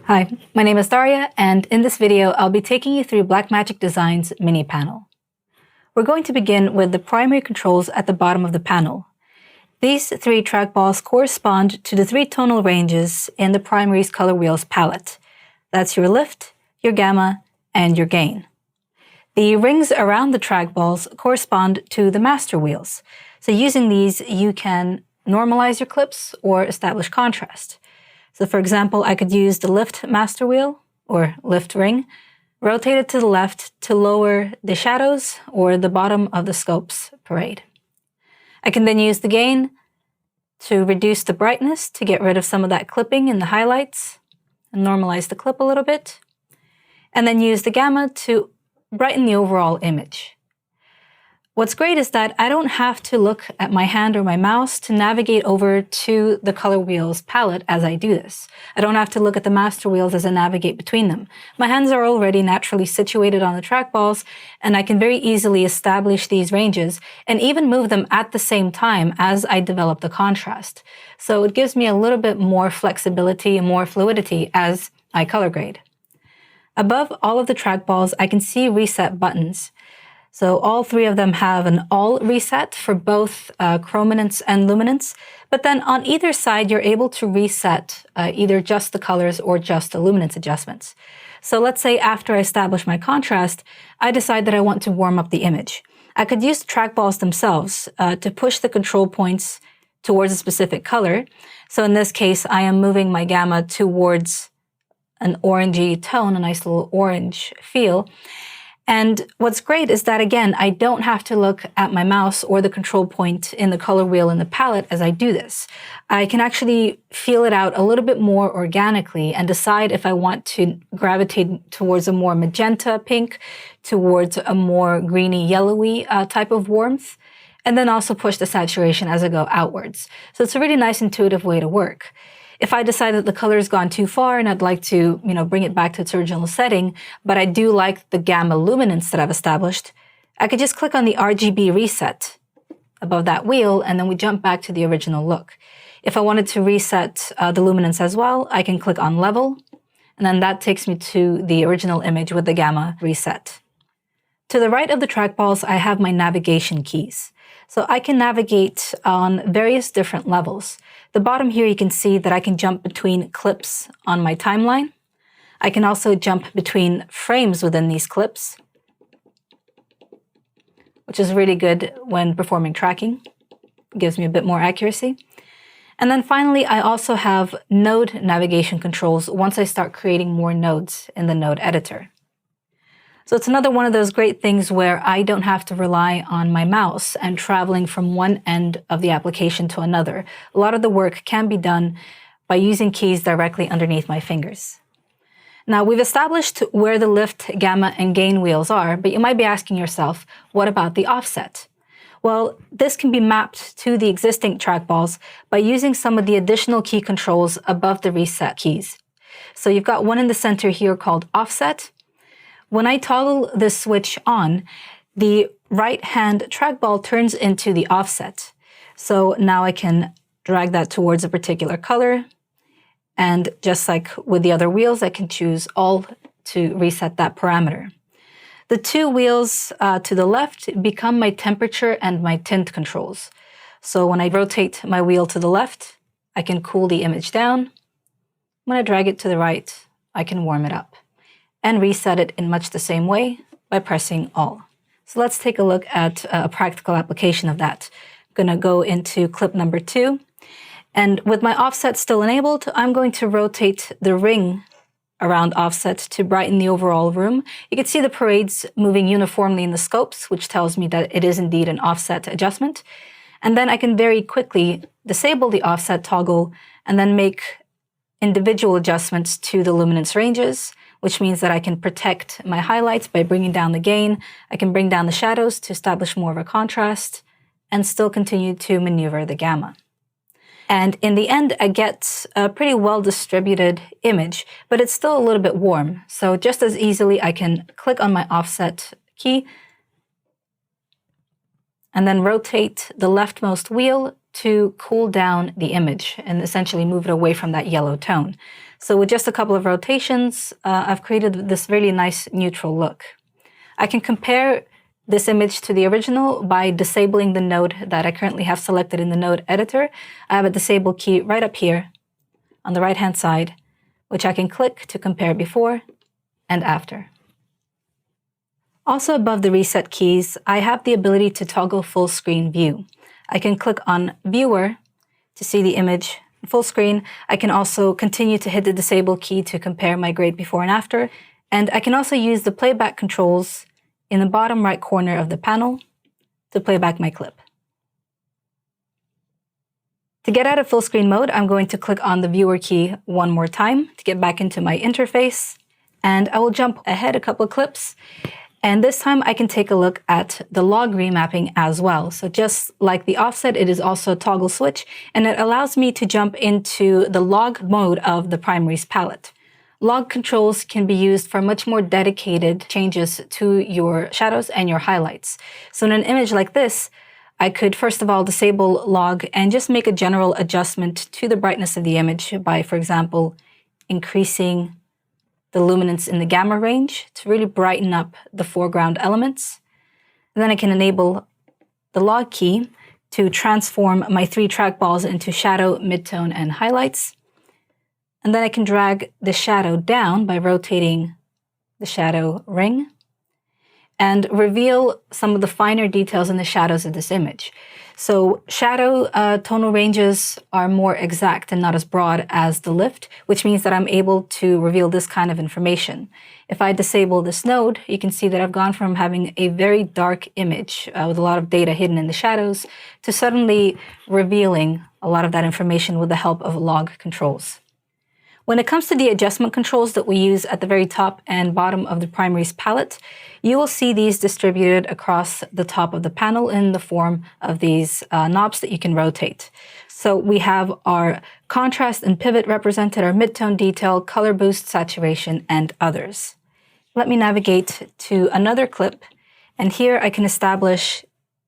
Hi, my name is Daria, and in this video, I'll be taking you through Blackmagic Design's mini panel. We're going to begin with the primary controls at the bottom of the panel. These three trackballs correspond to the three tonal ranges in the primary's color wheels palette. That's your lift, your gamma, and your gain. The rings around the trackballs correspond to the master wheels. So using these, you can normalize your clips or establish contrast. So for example, I could use the lift master wheel or lift ring, rotate it to the left to lower the shadows or the bottom of the scope's parade. I can then use the gain to reduce the brightness to get rid of some of that clipping in the highlights and normalize the clip a little bit. And then use the gamma to brighten the overall image. What's great is that I don't have to look at my hand or my mouse to navigate over to the color wheels palette as I do this. I don't have to look at the master wheels as I navigate between them. My hands are already naturally situated on the trackballs, and I can very easily establish these ranges and even move them at the same time as I develop the contrast. So it gives me a little bit more flexibility and more fluidity as I color grade. Above all of the trackballs, I can see reset buttons. So all three of them have an all reset for both chrominance and luminance, but then on either side, you're able to reset either just the colors or just the luminance adjustments. So let's say after I establish my contrast, I decide that I want to warm up the image. I could use the trackballs themselves to push the control points towards a specific color. So in this case, I am moving my gamma towards an orangey tone, a nice little orange feel. And what's great is that, again, I don't have to look at my mouse or the control point in the color wheel in the palette as I do this. I can actually feel it out a little bit more organically and decide if I want to gravitate towards a more magenta pink, towards a more greeny yellowy type of warmth, and then also push the saturation as I go outwards. So it's a really nice intuitive way to work. If I decide that the color's gone too far and I'd like to, bring it back to its original setting, but I do like the gamma luminance that I've established, I could just click on the RGB reset above that wheel, and then we jump back to the original look. If I wanted to reset the luminance as well, I can click on level, and then that takes me to the original image with the gamma reset. To the right of the trackballs, I have my navigation keys. So I can navigate on various different levels. The bottom here, you can see that I can jump between clips on my timeline. I can also jump between frames within these clips, which is really good when performing tracking. It gives me a bit more accuracy. And then finally, I also have node navigation controls once I start creating more nodes in the node editor. So it's another one of those great things where I don't have to rely on my mouse and traveling from one end of the application to another. A lot of the work can be done by using keys directly underneath my fingers. Now, we've established where the lift, gamma, and gain wheels are, but you might be asking yourself, what about the offset? Well, this can be mapped to the existing trackballs by using some of the additional key controls above the reset keys. So you've got one in the center here called offset. When I toggle this switch on, the right-hand trackball turns into the offset. So now I can drag that towards a particular color. And just like with the other wheels, I can choose all to reset that parameter. The two wheels to the left become my temperature and my tint controls. So when I rotate my wheel to the left, I can cool the image down. When I drag it to the right, I can warm it up, and reset it in much the same way by pressing all. So let's take a look at a practical application of that. I'm going to go into clip number 2. And with my offset still enabled, I'm going to rotate the ring around offset to brighten the overall room. You can see the parades moving uniformly in the scopes, which tells me that it is indeed an offset adjustment. And then I can very quickly disable the offset toggle and then make individual adjustments to the luminance ranges, which means that I can protect my highlights by bringing down the gain. I can bring down the shadows to establish more of a contrast and still continue to maneuver the gamma. And in the end, I get a pretty well-distributed image, but it's still a little bit warm. So just as easily, I can click on my offset key and then rotate the leftmost wheel to cool down the image and essentially move it away from that yellow tone. So with just a couple of rotations, I've created this really nice neutral look. I can compare this image to the original by disabling the node that I currently have selected in the node editor. I have a disable key right up here on the right-hand side, which I can click to compare before and after. Also above the reset keys, I have the ability to toggle full screen view. I can click on Viewer to see the image full screen. I can also continue to hit the disable key to compare my grade before and after. And I can also use the playback controls in the bottom right corner of the panel to play back my clip. To get out of full screen mode, I'm going to click on the Viewer key one more time to get back into my interface. And I will jump ahead a couple of clips. And this time I can take a look at the log remapping as well. So just like the offset, it is also a toggle switch, and it allows me to jump into the log mode of the primaries palette. Log controls can be used for much more dedicated changes to your shadows and your highlights. So in an image like this, I could first of all disable log and just make a general adjustment to the brightness of the image by, for example, increasing the luminance in the gamma range to really brighten up the foreground elements. And then I can enable the log key to transform my 3 trackballs into shadow, midtone, and highlights. And then I can drag the shadow down by rotating the shadow ring and reveal some of the finer details in the shadows of this image. So shadow tonal ranges are more exact and not as broad as the lift, which means that I'm able to reveal this kind of information. If I disable this node, you can see that I've gone from having a very dark image with a lot of data hidden in the shadows to suddenly revealing a lot of that information with the help of log controls. When it comes to the adjustment controls that we use at the very top and bottom of the primaries palette, you will see these distributed across the top of the panel in the form of these knobs that you can rotate. So we have our contrast and pivot represented, our midtone detail, color boost, saturation, and others. Let me navigate to another clip, and here I can establish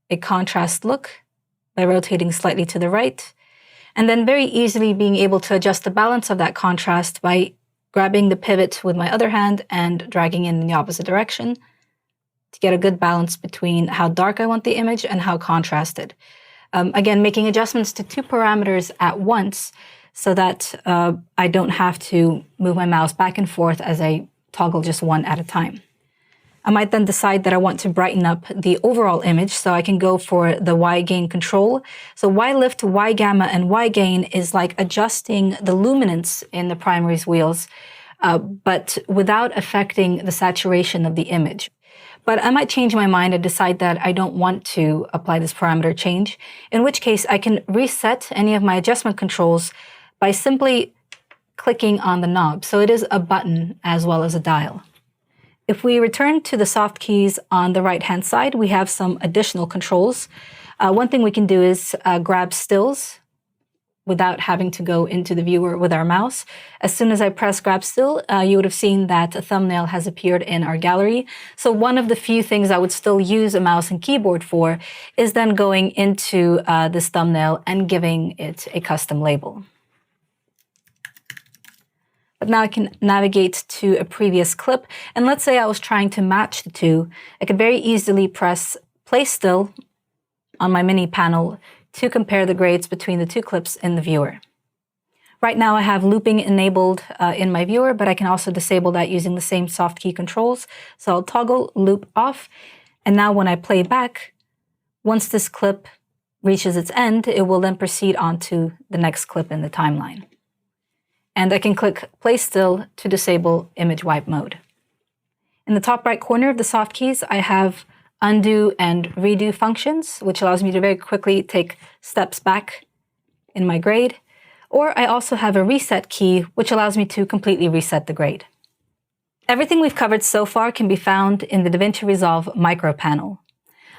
a contrast look by rotating slightly to the right, and then very easily being able to adjust the balance of that contrast by grabbing the pivot with my other hand and dragging in the opposite direction to get a good balance between how dark I want the image and how contrasted. Again, making adjustments to 2 parameters at once so that I don't have to move my mouse back and forth as I toggle just one at a time. I might then decide that I want to brighten up the overall image, so I can go for the Y gain control. So Y lift, Y gamma, and Y gain is like adjusting the luminance in the primaries wheels, but without affecting the saturation of the image. But I might change my mind and decide that I don't want to apply this parameter change, in which case I can reset any of my adjustment controls by simply clicking on the knob. So it is a button as well as a dial. If we return to the soft keys on the right-hand side, we have some additional controls. One thing we can do is grab stills without having to go into the viewer with our mouse. As soon as I press grab still, you would have seen that a thumbnail has appeared in our gallery. So one of the few things I would still use a mouse and keyboard for is then going into this thumbnail and giving it a custom label. But now I can navigate to a previous clip, and let's say I was trying to match the two. I could very easily press play still on my mini panel to compare the grades between the 2 clips in the viewer. Right now I have looping enabled in my viewer, but I can also disable that using the same soft key controls. So I'll toggle loop off, and now when I play back, once this clip reaches its end, it will then proceed on to the next clip in the timeline. And I can click play still to disable image wipe mode. In the top right corner of the soft keys, I have undo and redo functions, which allows me to very quickly take steps back in my grade. Or I also have a reset key, which allows me to completely reset the grade. Everything we've covered so far can be found in the DaVinci Resolve micro panel.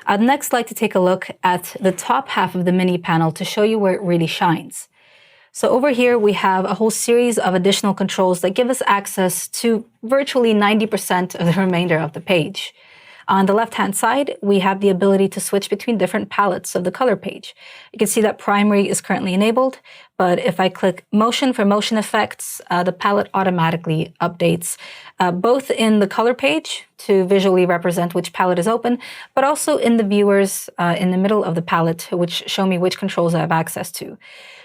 I'd next like to take a look at the top half of the mini panel to show you where it really shines. So over here, we have a whole series of additional controls that give us access to virtually 90% of the remainder of the page. On the left-hand side, we have the ability to switch between different palettes of the color page. You can see that primary is currently enabled, but if I click motion for motion effects, the palette automatically updates, both in the color page to visually represent which palette is open, but also in the viewers in the middle of the palette, which show me which controls I have access to.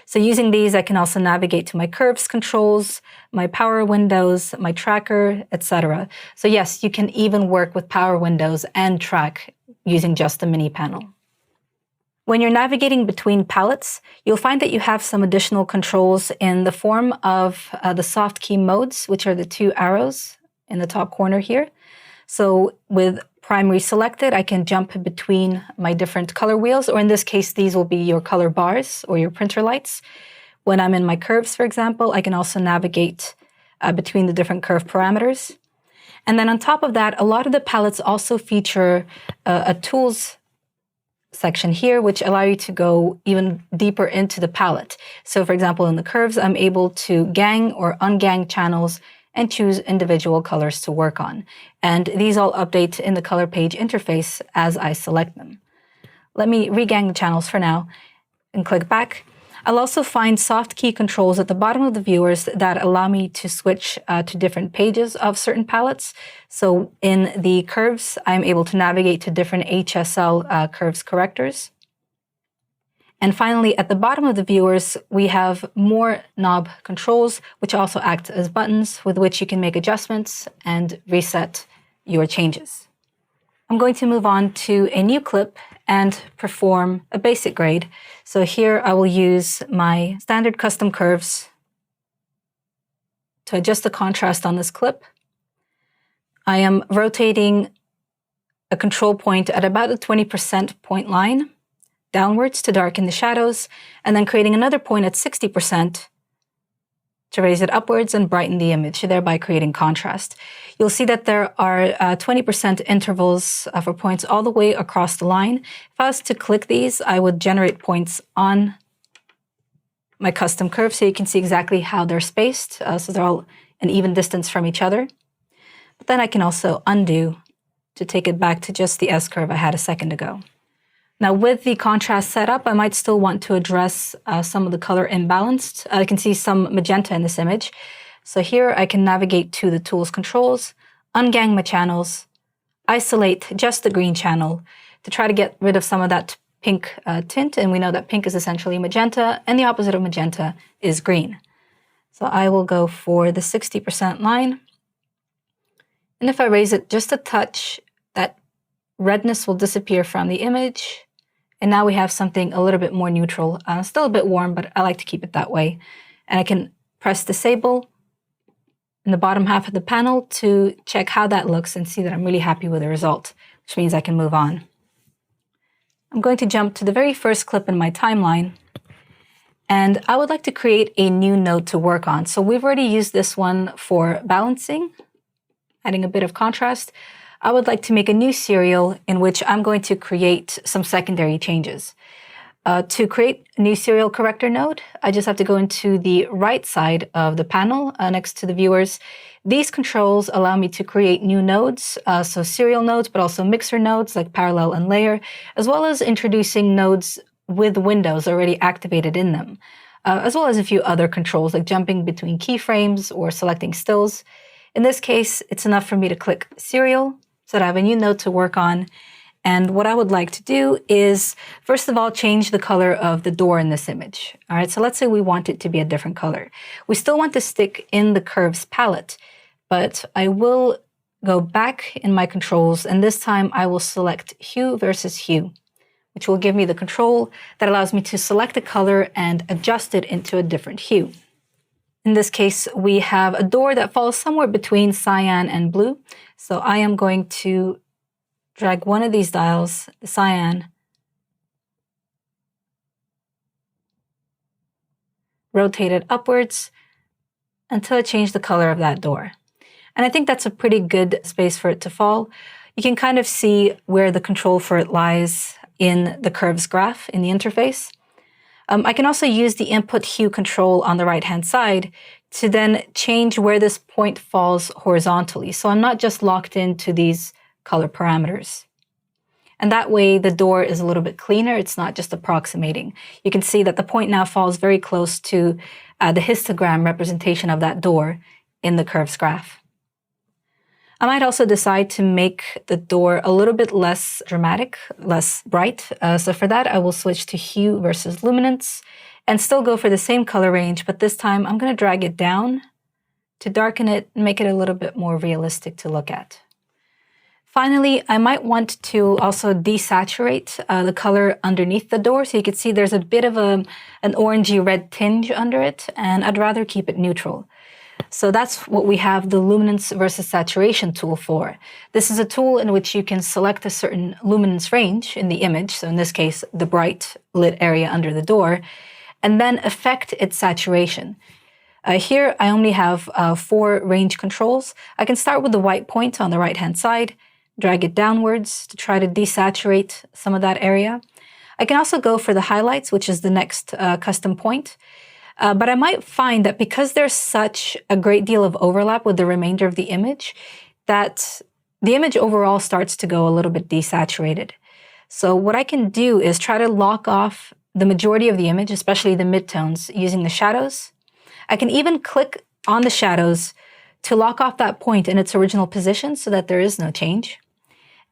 So using these, I can also navigate to my curves controls, my power windows, my tracker, etc. So yes, you can even work with power windows and track using just the mini panel. When you're navigating between palettes, you'll find that you have some additional controls in the form of the soft key modes, which are the two arrows in the top corner here. So with primary selected, I can jump between my different color wheels, or in this case, these will be your color bars or your printer lights. When I'm in my curves, for example, I can also navigate between the different curve parameters. And then on top of that, a lot of the palettes also feature a tools section here, which allow you to go even deeper into the palette. So for example, in the curves, I'm able to gang or ungang channels and choose individual colors to work on. And these all update in the color page interface as I select them. Let me regang the channels for now and click back. I'll also find soft key controls at the bottom of the viewers that allow me to switch to different pages of certain palettes. So in the curves, I'm able to navigate to different HSL curves correctors. And finally, at the bottom of the viewers, we have more knob controls, which also act as buttons with which you can make adjustments and reset your changes. I'm going to move on to a new clip and perform a basic grade. So here I will use my standard custom curves to adjust the contrast on this clip. I am rotating a control point at about the 20% point line downwards to darken the shadows, and then creating another point at 60% to raise it upwards and brighten the image, thereby creating contrast. You'll see that there are 20% intervals for points all the way across the line. If I was to click these, I would generate points on my custom curve so you can see exactly how they're spaced, so they're all an even distance from each other. But then I can also undo to take it back to just the S-curve I had a second ago. Now with the contrast set up, I might still want to address some of the color imbalanced. I can see some magenta in this image. So here I can navigate to the tools controls, ungang my channels, isolate just the green channel to try to get rid of some of that pink tint. And we know that pink is essentially magenta and the opposite of magenta is green. So I will go for the 60% line. And if I raise it just a touch, that redness will disappear from the image. And now we have something a little bit more neutral, still a bit warm, but I like to keep it that way. And I can press disable in the bottom half of the panel to check how that looks and see that I'm really happy with the result, which means I can move on. I'm going to jump to the very first clip in my timeline, and I would like to create a new node to work on. So we've already used this one for balancing, adding a bit of contrast. I would like to make a new serial in which I'm going to create some secondary changes. To create a new serial corrector node, I just have to go into the right side of the panel next to the viewers. These controls allow me to create new nodes, so serial nodes, but also mixer nodes like parallel and layer, as well as introducing nodes with windows already activated in them, as well as a few other controls like jumping between keyframes or selecting stills. In this case, it's enough for me to click serial, so that I have a new node to work on. And what I would like to do is, first of all, change the color of the door in this image. All right, so let's say we want it to be a different color. We still want to stick in the curves palette, but I will go back in my controls, and this time I will select hue versus hue, which will give me the control that allows me to select a color and adjust it into a different hue. In this case, we have a door that falls somewhere between cyan and blue. So I am going to drag one of these dials, the cyan, rotate it upwards until I change the color of that door. And I think that's a pretty good space for it to fall. You can kind of see where the control for it lies in the curves graph in the interface. I can also use the input hue control on the right-hand side to then change where this point falls horizontally. So I'm not just locked into these color parameters. And that way the door is a little bit cleaner. It's not just approximating. You can see that the point now falls very close to the histogram representation of that door in the curves graph. I might also decide to make the door a little bit less dramatic, less bright. So for that, I will switch to hue versus luminance and still go for the same color range, but this time I'm going to drag it down to darken it and make it a little bit more realistic to look at. Finally, I might want to also desaturate the color underneath the door. So you can see there's a bit of an orangey red tinge under it, and I'd rather keep it neutral. So that's what we have the luminance versus saturation tool for. This is a tool in which you can select a certain luminance range in the image, so in this case, the bright lit area under the door, and then affect its saturation. Here, I only have 4 range controls. I can start with the white point on the right-hand side, drag it downwards to try to desaturate some of that area. I can also go for the highlights, which is the next custom point. But I might find that because there's such a great deal of overlap with the remainder of the image, that the image overall starts to go a little bit desaturated. So what I can do is try to lock off the majority of the image, especially the midtones, using the shadows. I can even click on the shadows to lock off that point in its original position so that there is no change.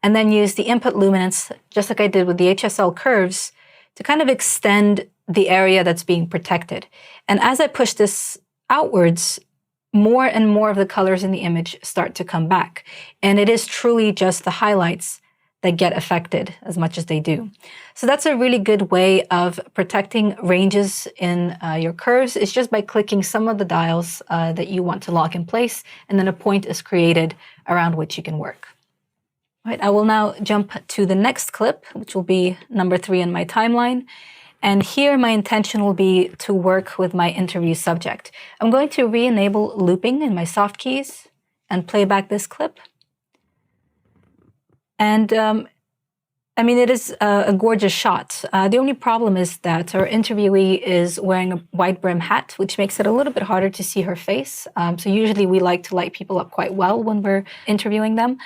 And then use the input luminance, just like I did with the HSL curves, to kind of extend the area that's being protected. And as I push this outwards, more and more of the colors in the image start to come back. And it is truly just the highlights that get affected as much as they do. So that's a really good way of protecting ranges in your curves. It's just by clicking some of the dials that you want to lock in place, and then a point is created around which you can work. All right, I will now jump to the next clip, which will be number 3 in my timeline. And here my intention will be to work with my interview subject. I'm going to re-enable looping in my soft keys and play back this clip. And I mean, it is a gorgeous shot. The only problem is that our interviewee is wearing a wide brim hat, which makes it a little bit harder to see her face. So usually we like to light people up quite well when we're interviewing them.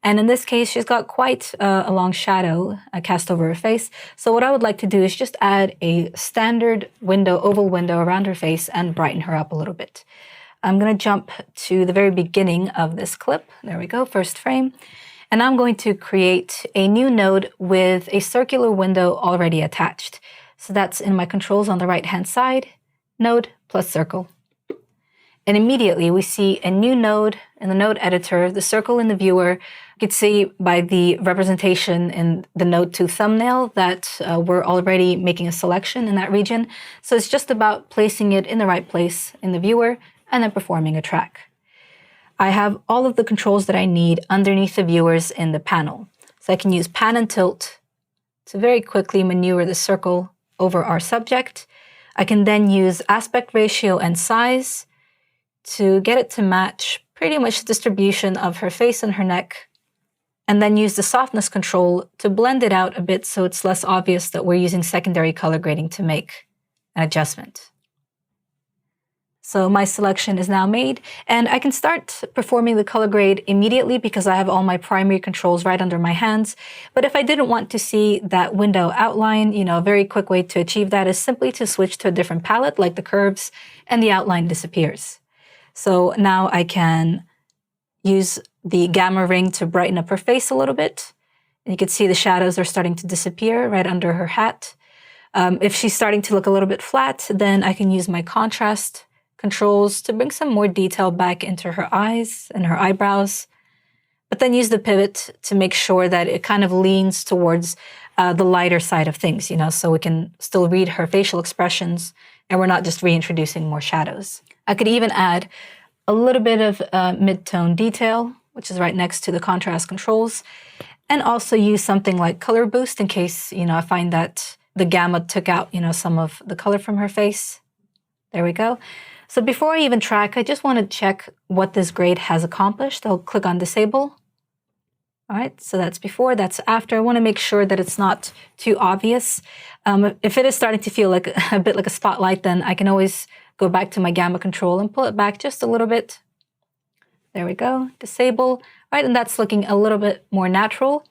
And in this case, she's got quite a long shadow cast over her face. So what I would like to do is just add a standard window, oval window around her face and brighten her up a little bit. I'm going to jump to the very beginning of this clip. There we go, first frame. And I'm going to create a new node with a circular window already attached. So that's in my controls on the right-hand side, node plus circle. And immediately we see a new node in the node editor, the circle in the viewer. You can see by the representation in the node 2 thumbnail that we're already making a selection in that region. So it's just about placing it in the right place in the viewer and then performing a track. I have all of the controls that I need underneath the viewers in the panel. So I can use pan and tilt to very quickly maneuver the circle over our subject. I can then use aspect ratio and size to get it to match pretty much the distribution of her face and her neck, and then use the softness control to blend it out a bit so it's less obvious that we're using secondary color grading to make an adjustment. So my selection is now made, and I can start performing the color grade immediately because I have all my primary controls right under my hands. But if I didn't want to see that window outline, a very quick way to achieve that is simply to switch to a different palette like the curves, and the outline disappears. So now I can use the gamma ring to brighten up her face a little bit. And you can see the shadows are starting to disappear right under her hat. If she's starting to look a little bit flat, then I can use my contrast controls to bring some more detail back into her eyes and her eyebrows, but then use the pivot to make sure that it kind of leans towards the lighter side of things, so we can still read her facial expressions and we're not just reintroducing more shadows. I could even add a little bit of mid-tone detail, which is right next to the contrast controls, and also use something like color boost in case, I find that the gamma took out, some of the color from her face. There we go. So before I even track, I just want to check what this grade has accomplished. I'll click on disable. All right, so that's before, that's after. I want to make sure that it's not too obvious. If it is starting to feel like a bit like a spotlight, then I can always go back to my gamma control and pull it back just a little bit. There we go, disable. right? And that's looking a little bit more natural.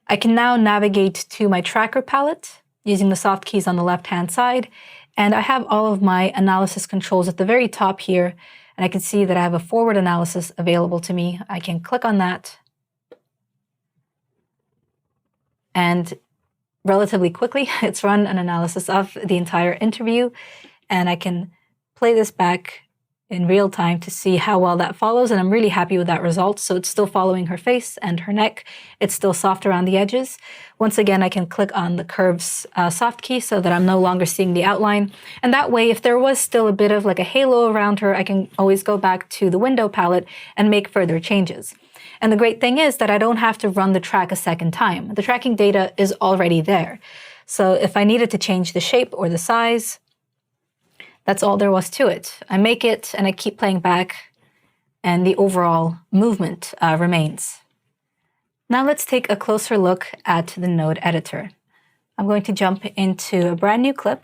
I can now navigate to my tracker palette using the soft keys on the left-hand side. And I have all of my analysis controls at the very top here. And I can see that I have a forward analysis available to me. I can click on that. And relatively quickly, it's run an analysis of the entire interview. And I can play this back in real time to see how well that follows, and I'm really happy with that result. So it's still following her face and her neck. It's still soft around the edges. Once again, I can click on the curves soft key so that I'm no longer seeing the outline. And that way, if there was still a bit of like a halo around her, I can always go back to the window palette and make further changes. And the great thing is that I don't have to run the track a second time. The tracking data is already there. So if I needed to change the shape or the size, that's all there was to it. I make it and I keep playing back, and the overall movement remains. Now let's take a closer look at the node editor. I'm going to jump into a brand new clip.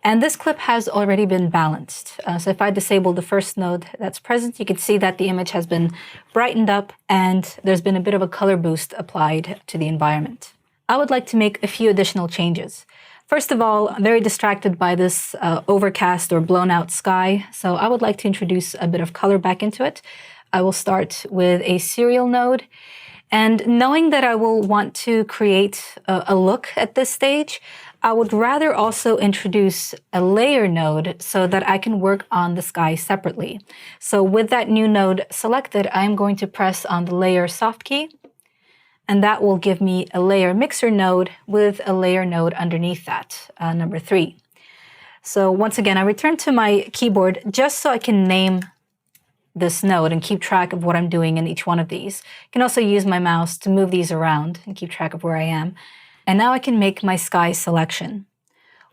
And this clip has already been balanced. So if I disable the first node that's present, you can see that the image has been brightened up and there's been a bit of a color boost applied to the environment. I would like to make a few additional changes. First of all, I'm very distracted by this overcast or blown out sky, so I would like to introduce a bit of color back into it. I will start with a serial node, and knowing that I will want to create a look at this stage, I would rather also introduce a layer node so that I can work on the sky separately. So with that new node selected, I'm going to press on the layer soft key, and that will give me a layer mixer node with a layer node underneath that, number 3. So once again, I return to my keyboard just so I can name this node and keep track of what I'm doing in each one of these. I can also use my mouse to move these around and keep track of where I am. And now I can make my sky selection.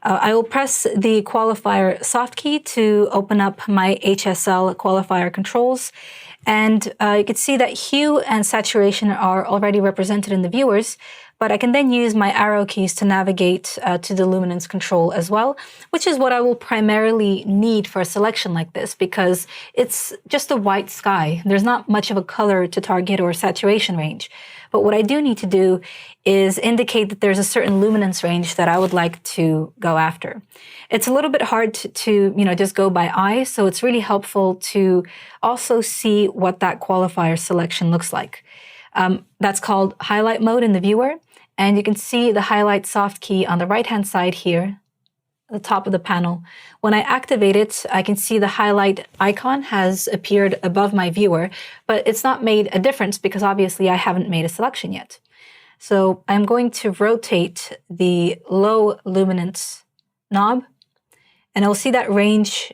I will press the qualifier soft key to open up my HSL qualifier controls. And you can see that hue and saturation are already represented in the viewers, but I can then use my arrow keys to navigate to the luminance control as well, which is what I will primarily need for a selection like this because it's just a white sky. There's not much of a color to target or saturation range. But what I do need to do is indicate that there's a certain luminance range that I would like to go after. It's a little bit hard to just go by eye, so it's really helpful to also see what that qualifier selection looks like. That's called highlight mode in the viewer, and you can see the highlight soft key on the right-hand side here, at the top of the panel. When I activate it, I can see the highlight icon has appeared above my viewer, but it's not made a difference because obviously I haven't made a selection yet. So I'm going to rotate the low luminance knob, and I'll see that range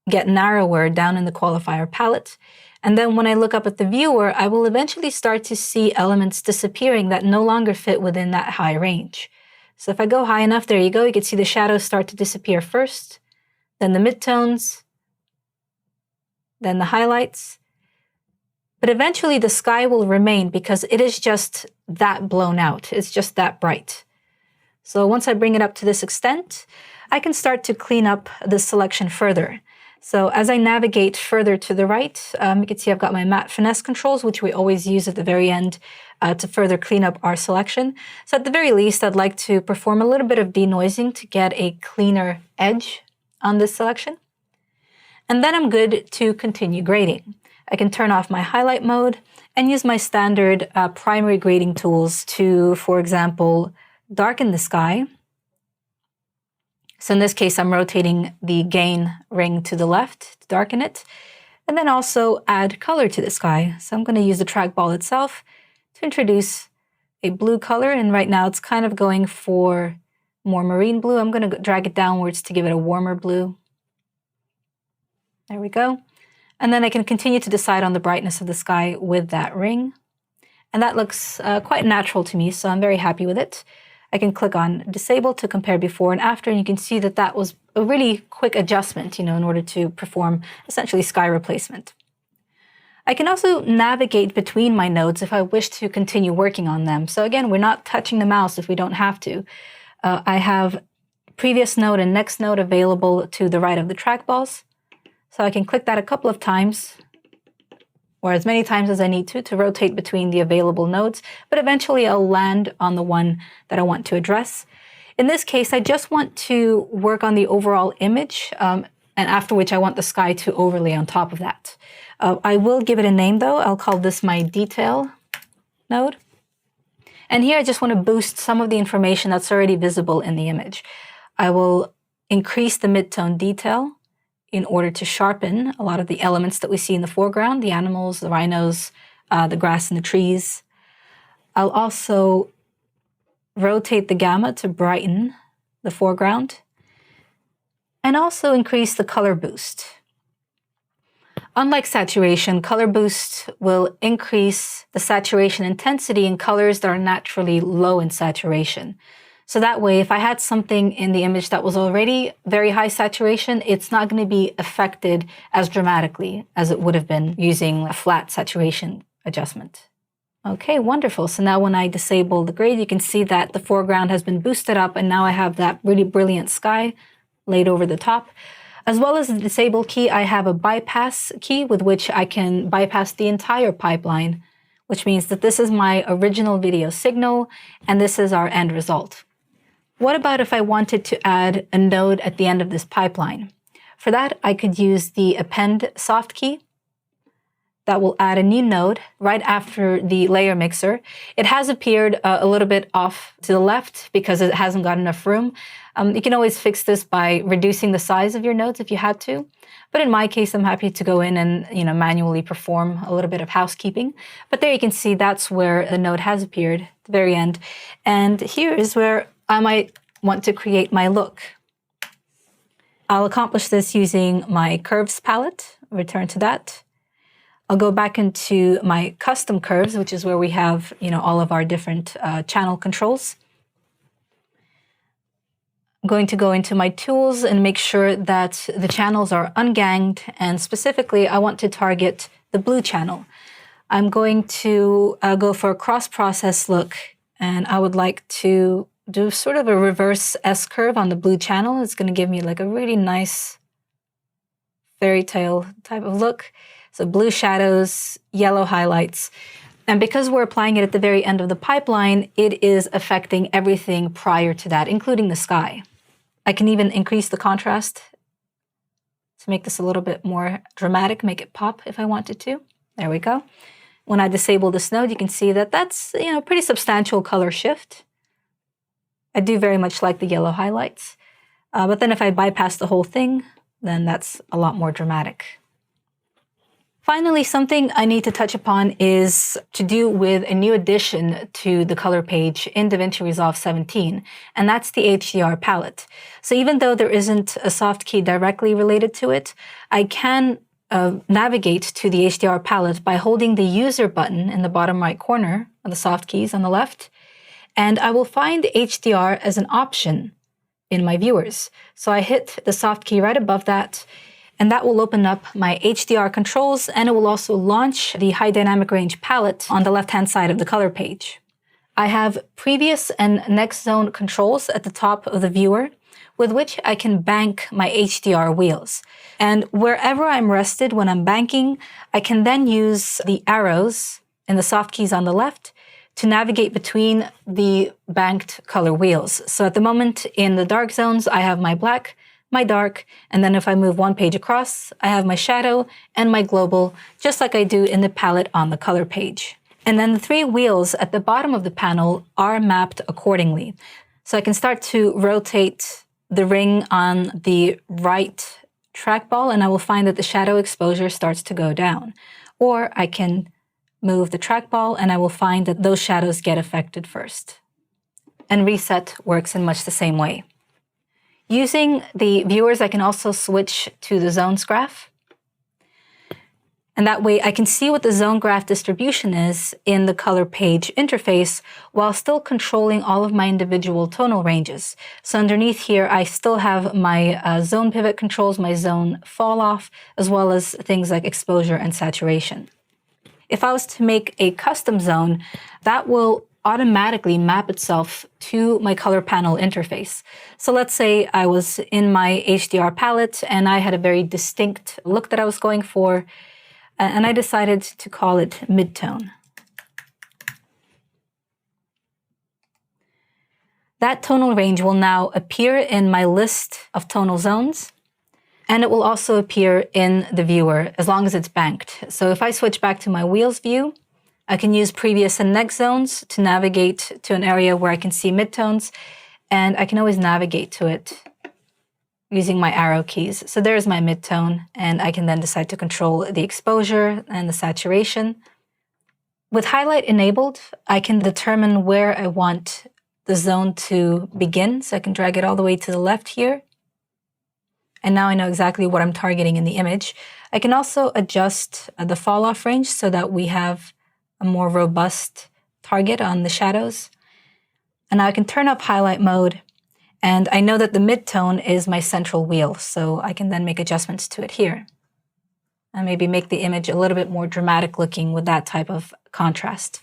get narrower down in the qualifier palette. And then when I look up at the viewer, I will eventually start to see elements disappearing that no longer fit within that high range. So if I go high enough, there you go, you can see the shadows start to disappear first, then the midtones, then the highlights. But eventually the sky will remain because it is just that blown out. It's just that bright. So once I bring it up to this extent, I can start to clean up the selection further. So as I navigate further to the right, you can see I've got my matte finesse controls, which we always use at the very end to further clean up our selection. So at the very least, I'd like to perform a little bit of denoising to get a cleaner edge on this selection. And then I'm good to continue grading. I can turn off my highlight mode and use my standard primary grading tools to, for example, darken the sky. So in this case, I'm rotating the gain ring to the left to darken it, and then also add color to the sky. So I'm going to use the trackball itself to introduce a blue color, and right now it's kind of going for more marine blue. I'm going to drag it downwards to give it a warmer blue. There we go. And then I can continue to decide on the brightness of the sky with that ring. And that looks quite natural to me, so I'm very happy with it. I can click on disable to compare before and after, and you can see that that was a really quick adjustment, in order to perform essentially sky replacement. I can also navigate between my nodes if I wish to continue working on them. So again, we're not touching the mouse if we don't have to. I have previous node and next node available to the right of the trackballs. So I can click that a couple of times or as many times as I need to rotate between the available nodes, but eventually I'll land on the one that I want to address. In this case, I just want to work on the overall image, and after which I want the sky to overlay on top of that. I will give it a name though. I'll call this my detail node. And here I just want to boost some of the information that's already visible in the image. I will increase the midtone detail in order to sharpen a lot of the elements that we see in the foreground, the animals, the rhinos, the grass and the trees. I'll also rotate the gamma to brighten the foreground and also increase the color boost. Unlike saturation, color boost will increase the saturation intensity in colors that are naturally low in saturation. So that way, if I had something in the image that was already very high saturation, it's not going to be affected as dramatically as it would have been using a flat saturation adjustment. Okay, wonderful. So now when I disable the grade, you can see that the foreground has been boosted up, and now I have that really brilliant sky laid over the top. As well as the disable key, I have a bypass key with which I can bypass the entire pipeline, which means that this is my original video signal, and this is our end result. What about if I wanted to add a node at the end of this pipeline? For that, I could use the append soft key. That will add a new node right after the layer mixer. It has appeared a little bit off to the left because it hasn't got enough room. You can always fix this by reducing the size of your nodes if you had to. But in my case, I'm happy to go in and manually perform a little bit of housekeeping. But there you can see that's where the node has appeared at the very end. And here is where I might want to create my look. I'll accomplish this using my curves palette. Return to that. I'll go back into my custom curves, which is where we have, all of our different channel controls. I'm going to go into my tools and make sure that the channels are unganged, and specifically, I want to target the blue channel. I'm going to go for a cross-process look, and I would like to do sort of a reverse S-curve on the blue channel. It's going to give me like a really nice fairy tale type of look. So blue shadows, yellow highlights. And because we're applying it at the very end of the pipeline, it is affecting everything prior to that, including the sky. I can even increase the contrast to make this a little bit more dramatic, make it pop if I wanted to. There we go. When I disable this node, you can see that that's a pretty substantial color shift. I do very much like the yellow highlights. But then if I bypass the whole thing, then that's a lot more dramatic. Finally, something I need to touch upon is to do with a new addition to the color page in DaVinci Resolve 17, and that's the HDR palette. So even though there isn't a soft key directly related to it, I can navigate to the HDR palette by holding the user button in the bottom right corner of the soft keys on the left, and I will find HDR as an option in my viewers. So I hit the soft key right above that, and that will open up my HDR controls, and it will also launch the high dynamic range palette on the left-hand side of the color page. I have previous and next zone controls at the top of the viewer, with which I can bank my HDR wheels. And wherever I'm rested when I'm banking, I can then use the arrows in the soft keys on the left to navigate between the banked color wheels. So at the moment in the dark zones, I have my black, my dark, and then if I move one page across, I have my shadow and my global, just like I do in the palette on the color page. And then the three wheels at the bottom of the panel are mapped accordingly. So I can start to rotate the ring on the right trackball, and I will find that the shadow exposure starts to go down. Or I can move the trackball, and I will find that those shadows get affected first. And reset works in much the same way. Using the viewers, I can also switch to the zones graph. And that way I can see what the zone graph distribution is in the color page interface while still controlling all of my individual tonal ranges. So underneath here, I still have my zone pivot controls, my zone fall off, as well as things like exposure and saturation. If I was to make a custom zone, that will automatically map itself to my color panel interface. So let's say I was in my HDR palette and I had a very distinct look that I was going for, and I decided to call it midtone. That tonal range will now appear in my list of tonal zones, and it will also appear in the viewer as long as it's banked. So if I switch back to my wheels view, I can use previous and next zones to navigate to an area where I can see midtones, and I can always navigate to it using my arrow keys. So there's my midtone, and I can then decide to control the exposure and the saturation. With highlight enabled, I can determine where I want the zone to begin. So I can drag it all the way to the left here. And now I know exactly what I'm targeting in the image. I can also adjust the fall off range so that we have a more robust target on the shadows. And now I can turn up highlight mode. And I know that the midtone is my central wheel, so I can then make adjustments to it here. And maybe make the image a little bit more dramatic looking with that type of contrast.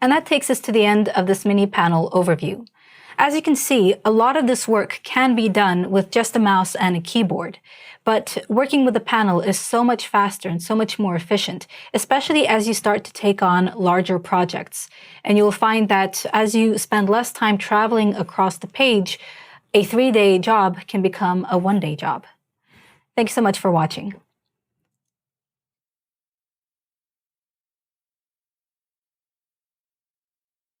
And that takes us to the end of this mini panel overview. As you can see, a lot of this work can be done with just a mouse and a keyboard, but working with a panel is so much faster and so much more efficient, especially as you start to take on larger projects. And you'll find that as you spend less time traveling across the page, a 3-day job can become a 1-day job. Thanks so much for watching.